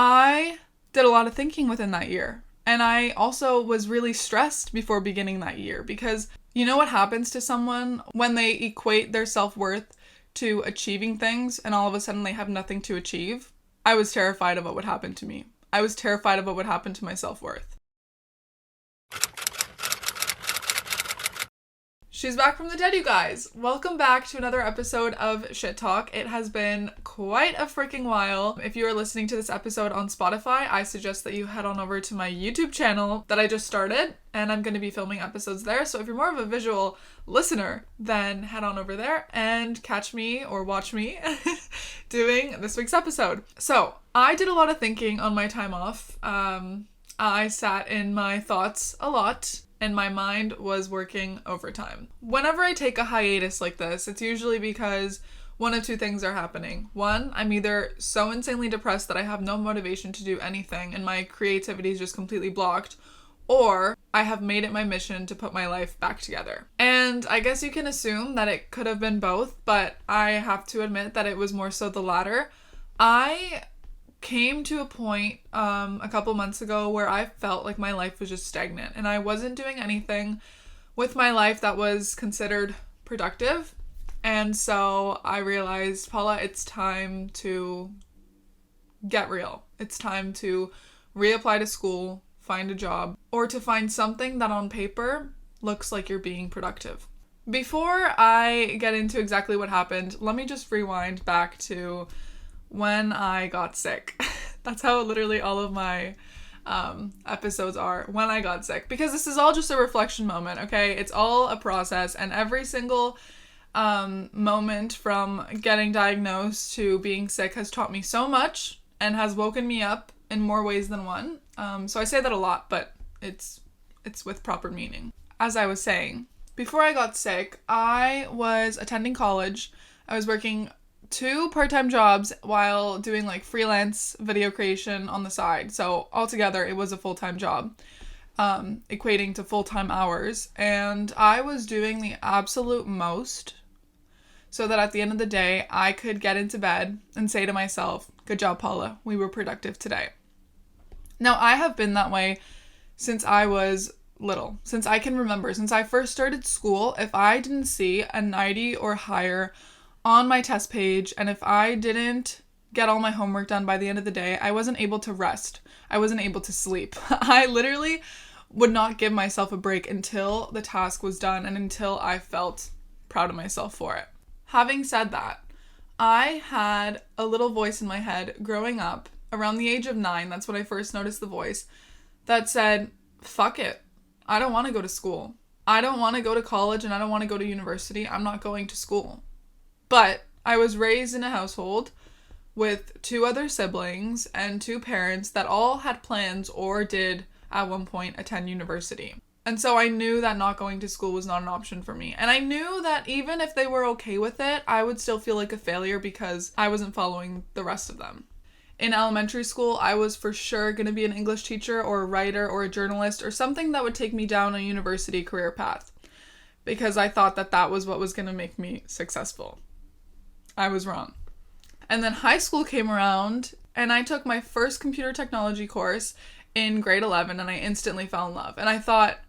I did a lot of thinking within that year. And I also was really stressed before beginning that year because you know what happens to someone when they equate their self-worth to achieving things and all of a sudden they have nothing to achieve? I was terrified of what would happen to me. I was terrified of what would happen to my self-worth. She's back from the dead, you guys. Welcome back to another episode of Shit Talk. It has been quite a freaking while. If you are listening to this episode on Spotify, I suggest that you head on over to my YouTube channel that I just started, and I'm going to be filming episodes there. So if you're more of a visual listener, then head on over there and catch me or watch me doing this week's episode. So I did a lot of thinking on my time off. I sat in my thoughts a lot. And my mind was working overtime. Whenever I take a hiatus like this, it's usually because one of two things are happening. One, I'm either so insanely depressed that I have no motivation to do anything and my creativity is just completely blocked, or I have made it my mission to put my life back together. And I guess you can assume that it could have been both, but I have to admit that it was more so the latter. I came to a point a couple months ago where I felt like my life was just stagnant and I wasn't doing anything with my life that was considered productive. And so I realized, Paula, it's time to get real. It's time to reapply to school, find a job, or to find something that on paper looks like you're being productive. Before I get into exactly what happened, let me just rewind back to when I got sick. That's how literally all of my episodes are, when I got sick. Because this is all just a reflection moment, okay? It's all a process, and every single moment from getting diagnosed to being sick has taught me so much and has woken me up in more ways than one. So I say that a lot, but it's with proper meaning. As I was saying, before I got sick, I was attending college. I was working 2 part-time jobs while doing like freelance video creation on the side. So altogether it was a full-time job, equating to full-time hours. And I was doing the absolute most so that at the end of the day, I could get into bed and say to myself, good job, Paula, we were productive today. Now I have been that way since I was little, since I can remember, since I first started school. If I didn't see a 90 or higher on my test page, and if I didn't get all my homework done by the end of the day, I wasn't able to rest. I wasn't able to sleep. I literally would not give myself a break until the task was done and until I felt proud of myself for it. Having said that, I had a little voice in my head growing up around the age of 9, that's when I first noticed the voice, that said, fuck it. I don't want to go to school. I don't want to go to college and I don't want to go to university. I'm not going to school. But I was raised in a household with 2 other siblings and 2 parents that all had plans or did at one point attend university. And so I knew that not going to school was not an option for me. And I knew that even if they were okay with it, I would still feel like a failure because I wasn't following the rest of them. In elementary school, I was for sure going to be an English teacher or a writer or a journalist or something that would take me down a university career path because I thought that that was what was going to make me successful. I was wrong. And then high school came around and I took my first computer technology course in grade 11 and I instantly fell in love. And I thought,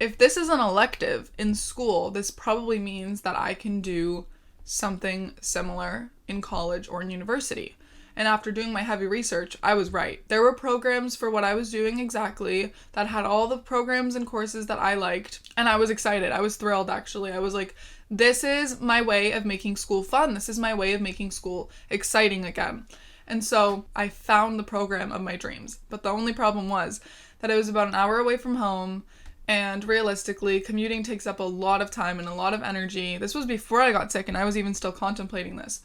if this is an elective in school, this probably means that I can do something similar in college or in university. And after doing my heavy research, I was right. There were programs for what I was doing exactly that had all the programs and courses that I liked. And I was excited. I was thrilled, actually. I was like, this is my way of making school fun. This is my way of making school exciting again. And so I found the program of my dreams. But the only problem was that it was about an hour away from home. And realistically, commuting takes up a lot of time and a lot of energy. This was before I got sick and I was even still contemplating this.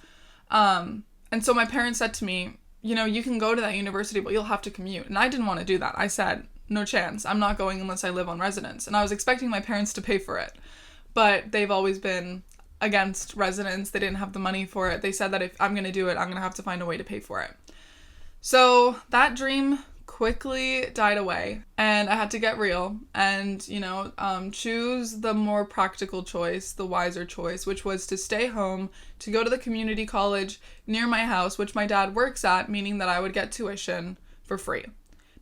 And so my parents said to me, you know, you can go to that university, but you'll have to commute. And I didn't want to do that. I said, no chance. I'm not going unless I live on residence. And I was expecting my parents to pay for it. But they've always been against residence. They didn't have the money for it. They said that if I'm going to do it, I'm going to have to find a way to pay for it. So that dream quickly died away, and I had to get real and, choose the more practical choice, the wiser choice, which was to stay home, to go to the community college near my house, which my dad works at, meaning that I would get tuition for free.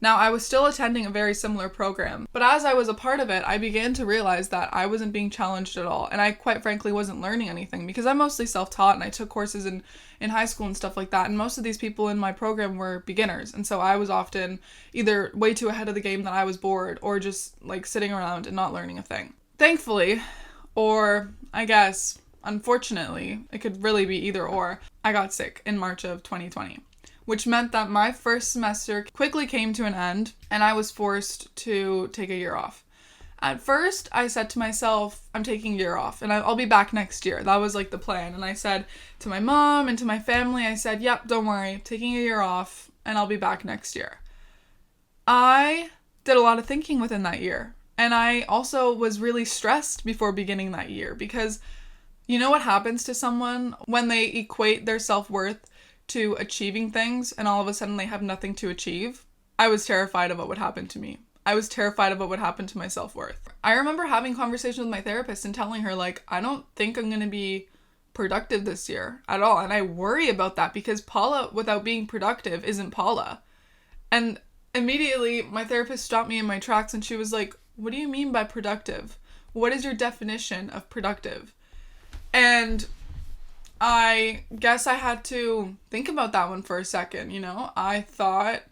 Now, I was still attending a very similar program, but as I was a part of it, I began to realize that I wasn't being challenged at all, and I quite frankly wasn't learning anything, because I'm mostly self-taught, and I took courses in high school and stuff like that, and most of these people in my program were beginners, and so I was often either way too ahead of the game that I was bored, or just sitting around and not learning a thing. Thankfully, or I guess unfortunately, it could really be either or, I got sick in March of 2020. Which meant that my first semester quickly came to an end, and I was forced to take a year off. At first, I said to myself, I'm taking a year off, and I'll be back next year. That was the plan. And I said to my mom and to my family, I said, yep, don't worry, taking a year off, and I'll be back next year. I did a lot of thinking within that year, and I also was really stressed before beginning that year, because you know what happens to someone when they equate their self-worth to achieving things and all of a sudden they have nothing to achieve? I was terrified of what would happen to me. I was terrified of what would happen to my self-worth. I remember having conversations with my therapist and telling her, I don't think I'm going to be productive this year at all. And I worry about that because Paula, without being productive, isn't Paula. And immediately my therapist stopped me in my tracks and she was like, what do you mean by productive? What is your definition of productive? And I guess I had to think about that one for a second, I thought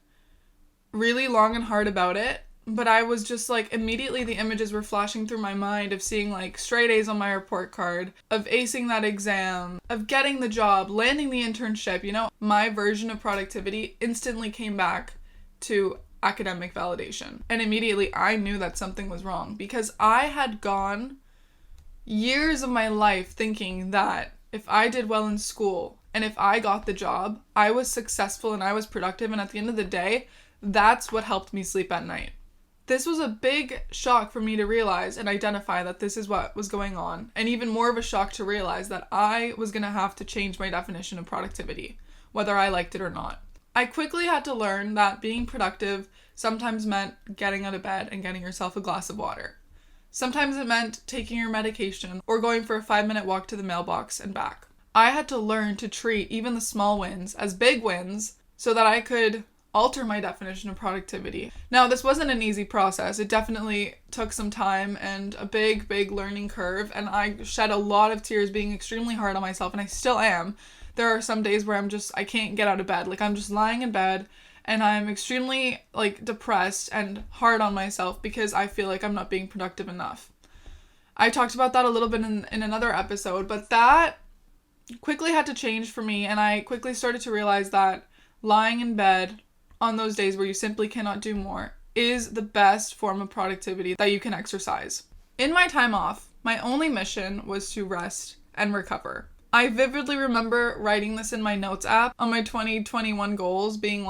really long and hard about it, but I was just immediately the images were flashing through my mind of seeing straight A's on my report card, of acing that exam, of getting the job, landing the internship, my version of productivity instantly came back to academic validation. And immediately I knew that something was wrong, because I had gone years of my life thinking that if I did well in school and if I got the job, I was successful and I was productive, and at the end of the day, that's what helped me sleep at night. This was a big shock for me to realize and identify that this is what was going on, and even more of a shock to realize that I was going to have to change my definition of productivity, whether I liked it or not. I quickly had to learn that being productive sometimes meant getting out of bed and getting yourself a glass of water. Sometimes it meant taking your medication or going for a 5-minute walk to the mailbox and back. I had to learn to treat even the small wins as big wins so that I could alter my definition of productivity. Now, this wasn't an easy process. It definitely took some time and a big, big learning curve, and I shed a lot of tears being extremely hard on myself, and I still am. There are some days where I can't get out of bed. I'm just lying in bed and I'm extremely depressed and hard on myself because I feel like I'm not being productive enough. I talked about that a little bit in another episode, but that quickly had to change for me, and I quickly started to realize that lying in bed on those days where you simply cannot do more is the best form of productivity that you can exercise. In my time off, my only mission was to rest and recover. I vividly remember writing this in my notes app on my 2021 goals, being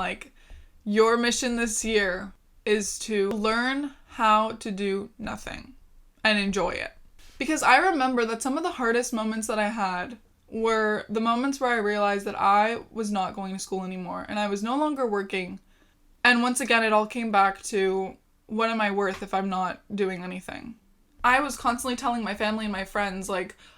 your mission this year is to learn how to do nothing and enjoy it. Because I remember that some of the hardest moments that I had were the moments where I realized that I was not going to school anymore and I was no longer working. And once again, it all came back to, what am I worth if I'm not doing anything? I was constantly telling my family and my friends,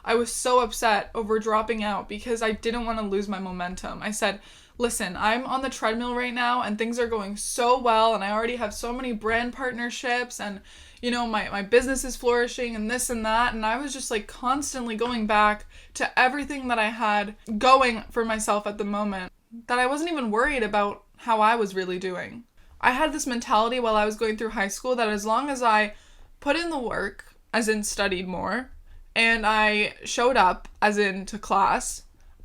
I was so upset over dropping out because I didn't want to lose my momentum. I said, listen, I'm on the treadmill right now and things are going so well and I already have so many brand partnerships and, my business is flourishing and this and that. And I was just constantly going back to everything that I had going for myself at the moment, that I wasn't even worried about how I was really doing. I had this mentality while I was going through high school that as long as I put in the work, as in studied more, and I showed up, as in to class,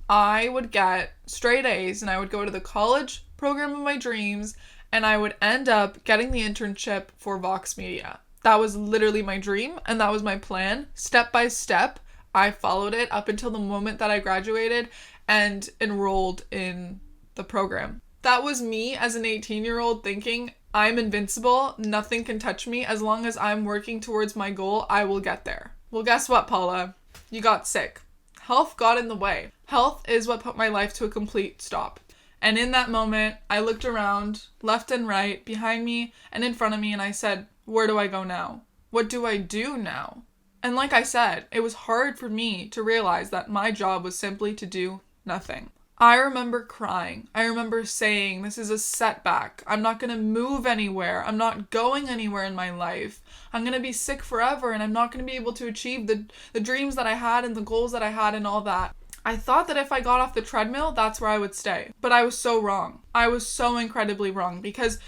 I would get straight A's and I would go to the college program of my dreams and I would end up getting the internship for Vox Media. That was literally my dream and that was my plan. Step by step, I followed it up until the moment that I graduated and enrolled in the program. That was me as an 18-year-old thinking, I'm invincible, nothing can touch me. As long as I'm working towards my goal, I will get there. Well, guess what, Paula? You got sick. Health got in the way. Health is what put my life to a complete stop. And in that moment, I looked around, left and right, behind me and in front of me, and I said, where do I go now? What do I do now? And like I said, it was hard for me to realize that my job was simply to do nothing. I remember crying. I remember saying, this is a setback. I'm not going to move anywhere. I'm not going anywhere in my life. I'm going to be sick forever, and I'm not going to be able to achieve the dreams that I had and the goals that I had and all that. I thought that if I got off the treadmill, that's where I would stay. But I was so wrong. I was so incredibly wrong, because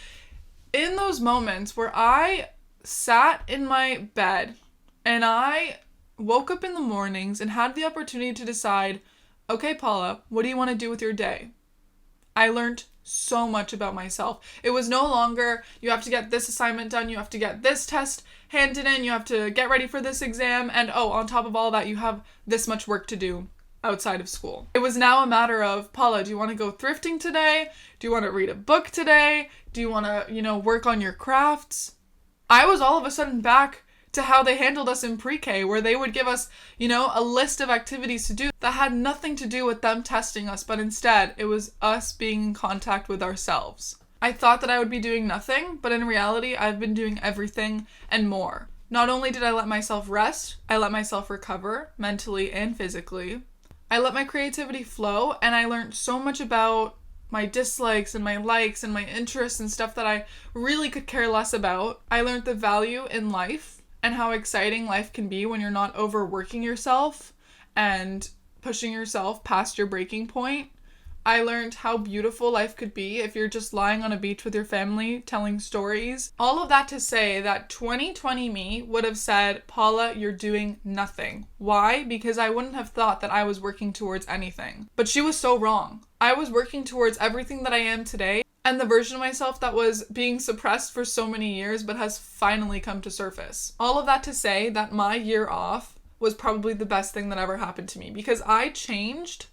in those moments where I sat in my bed and I woke up in the mornings and had the opportunity to decide, okay, Paula, what do you want to do with your day? I learned so much about myself. It was no longer, you have to get this assignment done, you have to get this test handed in, you have to get ready for this exam, and oh, on top of all that, you have this much work to do outside of school. It was now a matter of, Paula, do you want to go thrifting today? Do you want to read a book today? Do you want to, work on your crafts? I was all of a sudden back to how they handled us in pre-K, where they would give us, a list of activities to do that had nothing to do with them testing us, but instead it was us being in contact with ourselves. I thought that I would be doing nothing, but in reality, I've been doing everything and more. Not only did I let myself rest, I let myself recover mentally and physically. I let my creativity flow, and I learned so much about my dislikes and my likes and my interests and stuff that I really could care less about. I learned the value in life and how exciting life can be when you're not overworking yourself and pushing yourself past your breaking point. I learned how beautiful life could be if you're just lying on a beach with your family telling stories. All of that to say that 2020 me would have said, Paula, you're doing nothing. Why? Because I wouldn't have thought that I was working towards anything. But she was so wrong. I was working towards everything that I am today, and the version of myself that was being suppressed for so many years but has finally come to surface. All of that to say that my year off was probably the best thing that ever happened to me, because I changed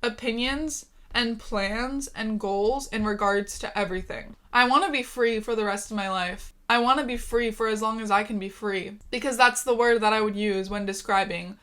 opinions and plans and goals in regards to everything. I want to be free for the rest of my life. I want to be free for as long as I can be free, because that's the word that I would use when describing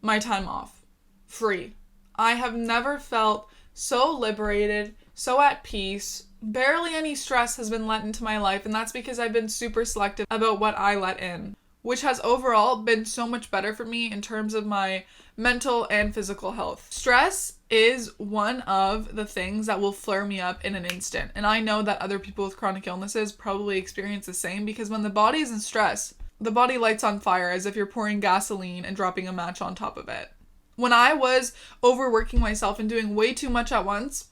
my time off. Free. I have never felt so liberated, so at peace. Barely any stress has been let into my life, and that's because I've been super selective about what I let in, which has overall been so much better for me in terms of my mental and physical health. Stress is one of the things that will flare me up in an instant. And I know that other people with chronic illnesses probably experience the same, because when the body is in stress, the body lights on fire as if you're pouring gasoline and dropping a match on top of it. When I was overworking myself and doing way too much at once,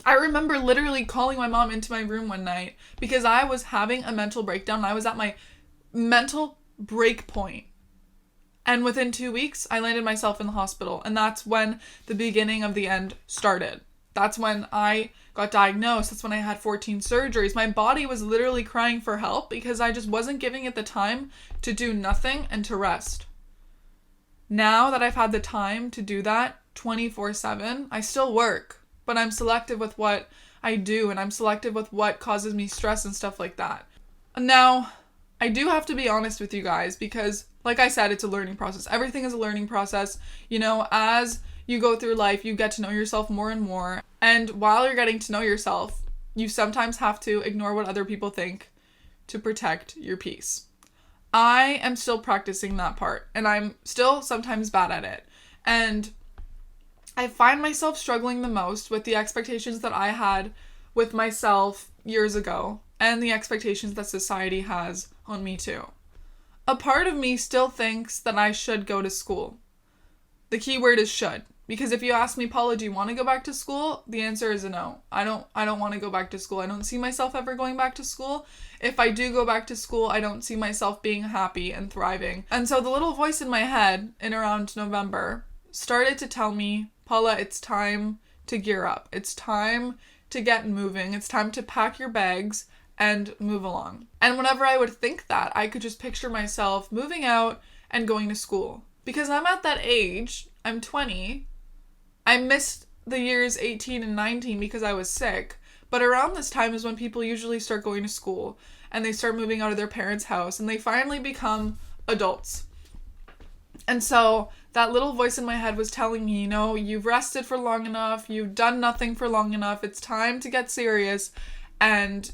I remember literally calling my mom into my room one night because I was having a mental breakdown. I was at my mental break point. And within 2 weeks, I landed myself in the hospital. And that's when the beginning of the end started. That's when I got diagnosed. That's when I had 14 surgeries. My body was literally crying for help because I just wasn't giving it the time to do nothing and to rest. Now that I've had the time to do that 24/7, I still work, but I'm selective with what I do, and I'm selective with what causes me stress and stuff like that. Now, I do have to be honest with you guys, because like I said, it's a learning process. Everything is a learning process. As you go through life, you get to know yourself more and more. And while you're getting to know yourself, you sometimes have to ignore what other people think to protect your peace. I am still practicing that part, and I'm still sometimes bad at it. And I find myself struggling the most with the expectations that I had with myself years ago and the expectations that society has on me too. A part of me still thinks that I should go to school. The key word is should. Because if you ask me, Paula, do you want to go back to school? The answer is a no. I don't want to go back to school. I don't see myself ever going back to school. If I do go back to school, I don't see myself being happy and thriving. And so the little voice in my head in around November started to tell me, Paula, it's time to gear up. It's time to get moving. It's time to pack your bags and move along. And whenever I would think that, I could just picture myself moving out and going to school. Because I'm at that age, I'm 20, I missed the years 18 and 19 because I was sick, but around this time is when people usually start going to school and they start moving out of their parents' house and they finally become adults. And so that little voice in my head was telling me, you've rested for long enough, you've done nothing for long enough, it's time to get serious and,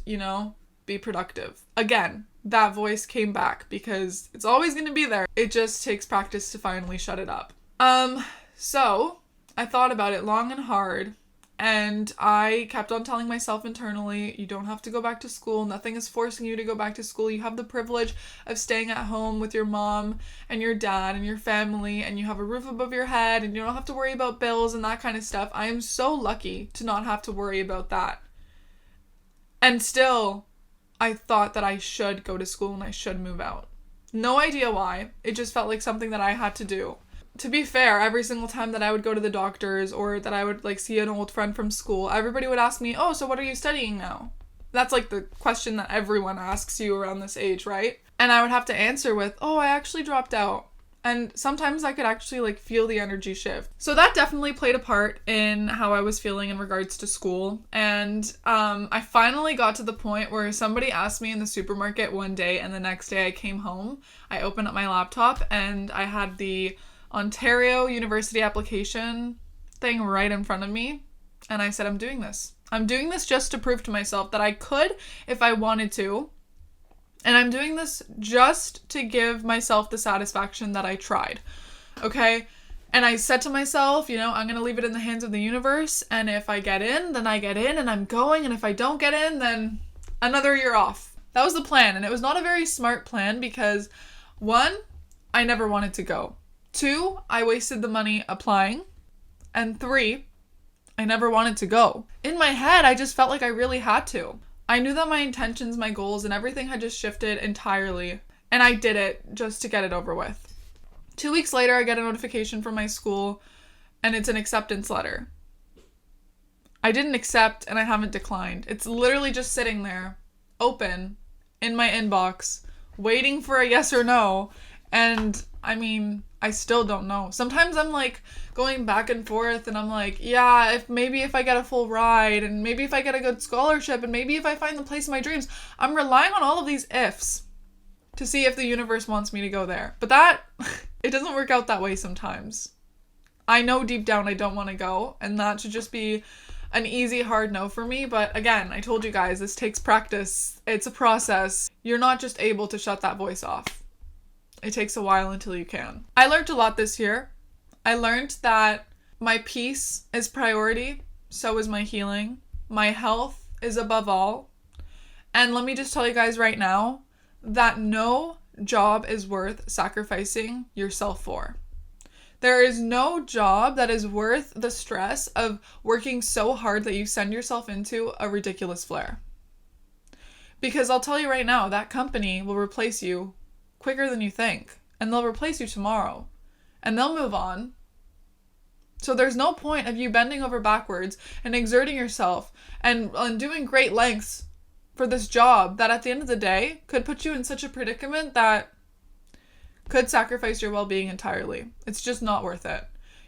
be productive. Again, that voice came back because it's always going to be there. It just takes practice to finally shut it up. So I thought about it long and hard, and I kept on telling myself internally, you don't have to go back to school. Nothing is forcing you to go back to school. You have the privilege of staying at home with your mom and your dad and your family, and you have a roof above your head, and you don't have to worry about bills and that kind of stuff. I am so lucky to not have to worry about that. And still, I thought that I should go to school and I should move out. No idea why. It just felt like something that I had to do. To be fair, every single time that I would go to the doctors or that I would see an old friend from school, everybody would ask me, oh, so what are you studying now? That's the question that everyone asks you around this age, right? And I would have to answer with, oh, I actually dropped out. And sometimes I could actually feel the energy shift. So that definitely played a part in how I was feeling in regards to school. And I finally got to the point where somebody asked me in the supermarket one day, and the next day I came home, I opened up my laptop and I had the Ontario University application thing right in front of me. And I said, I'm doing this. I'm doing this just to prove to myself that I could if I wanted to. And I'm doing this just to give myself the satisfaction that I tried. Okay? And I said to myself, I'm going to leave it in the hands of the universe. And if I get in, then I get in and I'm going. And if I don't get in, then another year off. That was the plan. And it was not a very smart plan because 1, I never wanted to go. 2, I wasted the money applying. And 3, I never wanted to go. In my head, I just felt like I really had to. I knew that my intentions, my goals, and everything had just shifted entirely. And I did it just to get it over with. 2 weeks later, I get a notification from my school, and it's an acceptance letter. I didn't accept, and I haven't declined. It's literally just sitting there, open, in my inbox, waiting for a yes or no. And, I still don't know. Sometimes I'm going back and forth and I'm if I get a full ride and maybe if I get a good scholarship and maybe if I find the place of my dreams, I'm relying on all of these ifs to see if the universe wants me to go there. But it doesn't work out that way sometimes. I know deep down I don't want to go, and that should just be an easy, hard no for me. But again, I told you guys, this takes practice. It's a process. You're not just able to shut that voice off. It takes a while until you can. I learned a lot this year. I learned that my peace is priority, so is my healing. My health is above all. And let me just tell you guys right now that no job is worth sacrificing yourself for. There is no job that is worth the stress of working so hard that you send yourself into a ridiculous flare. Because I'll tell you right now, that company will replace you quicker than you think, and they'll replace you tomorrow, and they'll move on. So there's no point of you bending over backwards and exerting yourself and doing great lengths for this job that at the end of the day could put you in such a predicament that could sacrifice your well-being entirely. It's just not worth it.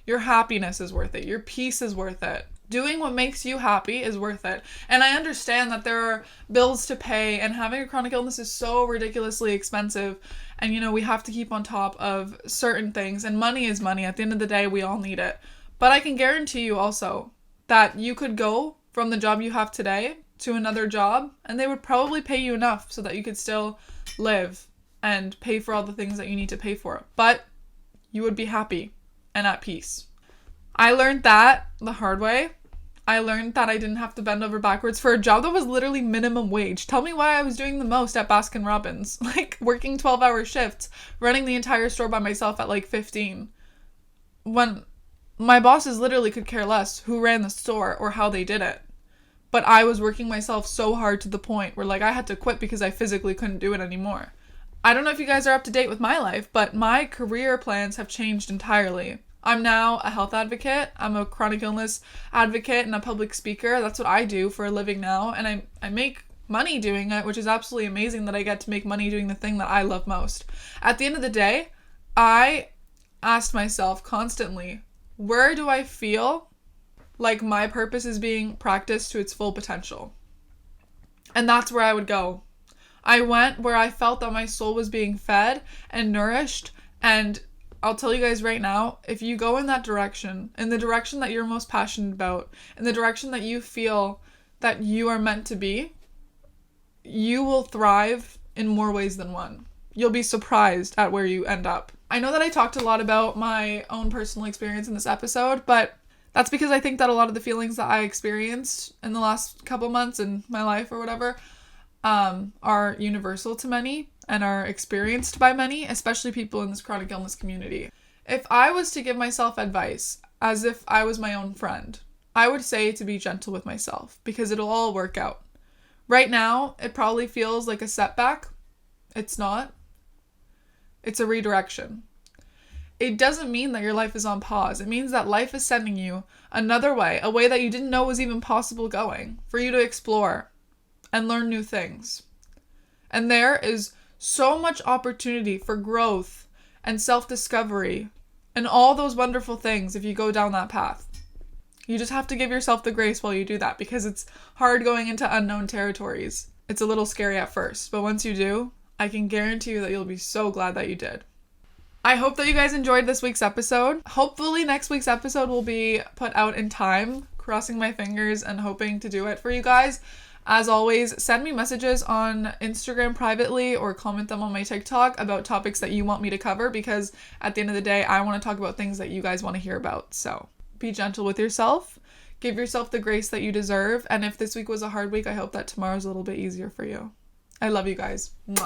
Your happiness is worth it. Your peace is worth it. Doing what makes you happy is worth it. And I understand that there are bills to pay and having a chronic illness is so ridiculously expensive. And, we have to keep on top of certain things. And money is money. At the end of the day, we all need it. But I can guarantee you also that you could go from the job you have today to another job and they would probably pay you enough so that you could still live and pay for all the things that you need to pay for. But you would be happy and at peace. I learned that the hard way. I learned that I didn't have to bend over backwards for a job that was literally minimum wage. Tell me why I was doing the most at Baskin Robbins. Working 12-hour shifts, running the entire store by myself at 15. When my bosses literally could care less who ran the store or how they did it. But I was working myself so hard to the point where I had to quit because I physically couldn't do it anymore. I don't know if you guys are up to date with my life, but my career plans have changed entirely. I'm now a health advocate, I'm a chronic illness advocate and a public speaker. That's what I do for a living now, and I make money doing it, which is absolutely amazing that I get to make money doing the thing that I love most. At the end of the day, I asked myself constantly, where do I feel like my purpose is being practiced to its full potential? And that's where I would go. I went where I felt that my soul was being fed and nourished and I'll tell you guys right now, if you go in that direction, in the direction that you're most passionate about, in the direction that you feel that you are meant to be, you will thrive in more ways than one. You'll be surprised at where you end up. I know that I talked a lot about my own personal experience in this episode, but that's because I think that a lot of the feelings that I experienced in the last couple months in my life or whatever are universal to many and are experienced by many, especially people in this chronic illness community. If I was to give myself advice as if I was my own friend, I would say to be gentle with myself because it'll all work out. Right now, it probably feels like a setback. It's not. It's a redirection. It doesn't mean that your life is on pause. It means that life is sending you another way, a way that you didn't know was even possible going, for you to explore and learn new things. And there is so much opportunity for growth and self-discovery and all those wonderful things if you go down that path. You just have to give yourself the grace while you do that because it's hard going into unknown territories. It's a little scary at first, but once you do, I can guarantee you that you'll be so glad that you did. I hope that you guys enjoyed this week's episode. Hopefully next week's episode will be put out in time, crossing my fingers and hoping to do it for you guys. As always, send me messages on Instagram privately or comment them on my TikTok about topics that you want me to cover because at the end of the day, I want to talk about things that you guys want to hear about. So be gentle with yourself. Give yourself the grace that you deserve. And if this week was a hard week, I hope that tomorrow's a little bit easier for you. I love you guys. Mwah.